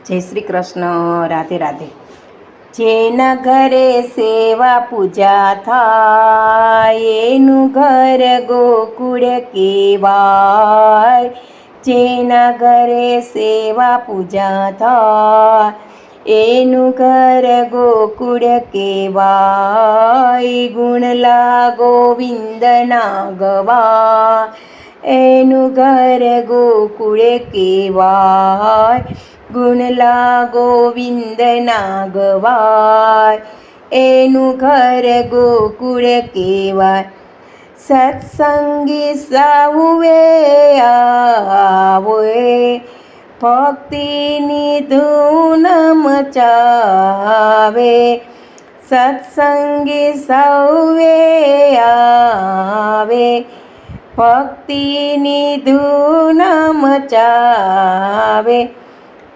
જય શ્રી કૃષ્ણ. રાધે રાધે. જેના ઘરે સેવા પૂજા થાય એનું ઘર ગોકુળ કહેવાય. જેના ઘરે સેવા પૂજા થાય એનું ઘર ગોકુળ કહેવાય. ગુણલા ગોવિંદના ગવાય એનું ઘર ગોકુળ કહેવાય. ગુણલા ગોવિંદના ગવાય એનું ઘર ગોકુળ કહેવાય. સત્સંગી સૌએ આવે ભક્તિની ધૂન મચાવે. સત્સંગી સૌએ આવે ભક્તિની ધૂન મચાવે.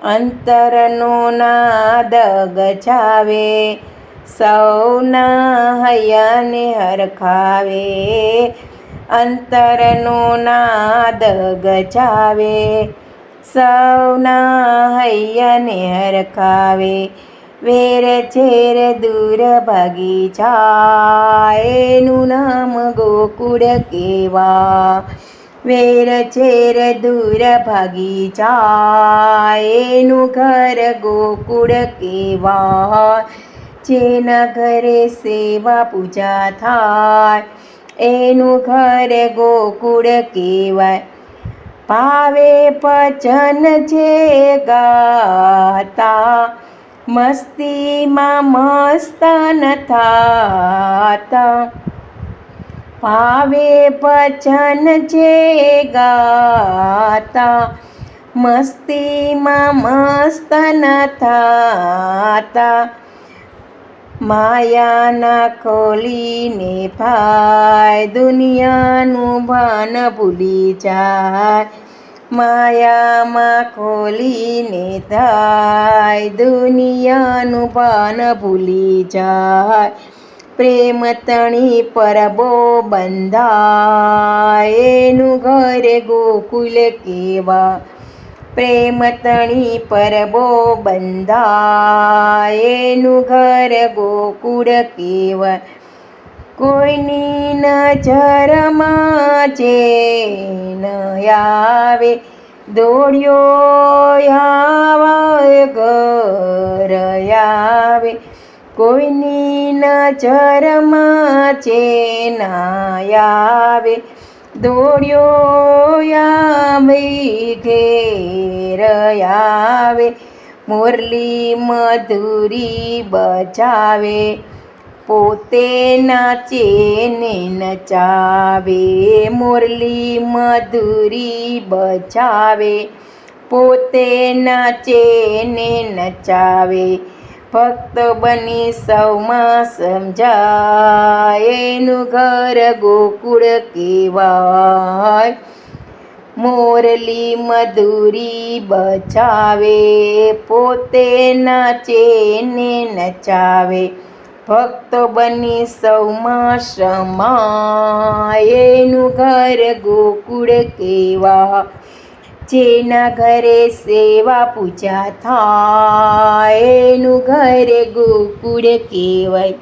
અંતરનો નાદ ગજાવે સૌના હૈયાને હરખાવે. અંતરનો નાદ ગજાવે સૌના હૈયાને હરખાવે. વેર ઝેર દૂર ભાગી જાય એનું નામ ગોકુળ કહેવાય. વેર ઝેર દૂર ભાગી જાય એનું ઘર ગોકુળ કહેવાય. જેના ઘરે સેવા પૂજા થાય એનું ઘર ગોકુળ કહેવાય. ભાવે ભજન જે ગાતા મસ્તીમાં મસ્ત ન થાતા. ભાવે ભજન જે ગાતા મસ્તીમાં મસ્ત ન થાતા. માયાના ખોલીને ભાઈ દુનિયાનું ભાન ભૂલી જાય. માયામાં ખોલીને થાય દુનિયાનું ભાન ભૂલી જાય. પ્રેમ તણી પરબો બંધાય એનું ઘર ગોકુળ કહેવાય. પ્રેમ તણી પરબો બંધાય એનું ઘર ગોકુળ કહેવાય. કોઈની નજરમાં જે ન આવે દોડ્યો આવે ઘર આવે. કોઈની નજરમાં જે ના આવે દોડ્યો આવે ઘેર આવે. મુરલી મધુરી બજાવે પોતે નાચે ને નચાવે. મુરલી મધુરી બજાવે પોતે નાચે ને નચાવે. ભક્ત બની સૌમાં સમજાય એનું ઘર ગોકુળ કહેવાય. મોરલી મધુરી બજાવે પોતે નાચે ને નચાવે. ભક્ત બની સૌમાં સમાય એનું ઘર ગોકુળ કહેવાય. જેના ઘરે સેવા પૂજા થાય એનું ઘર ગોકુળ કહેવાય.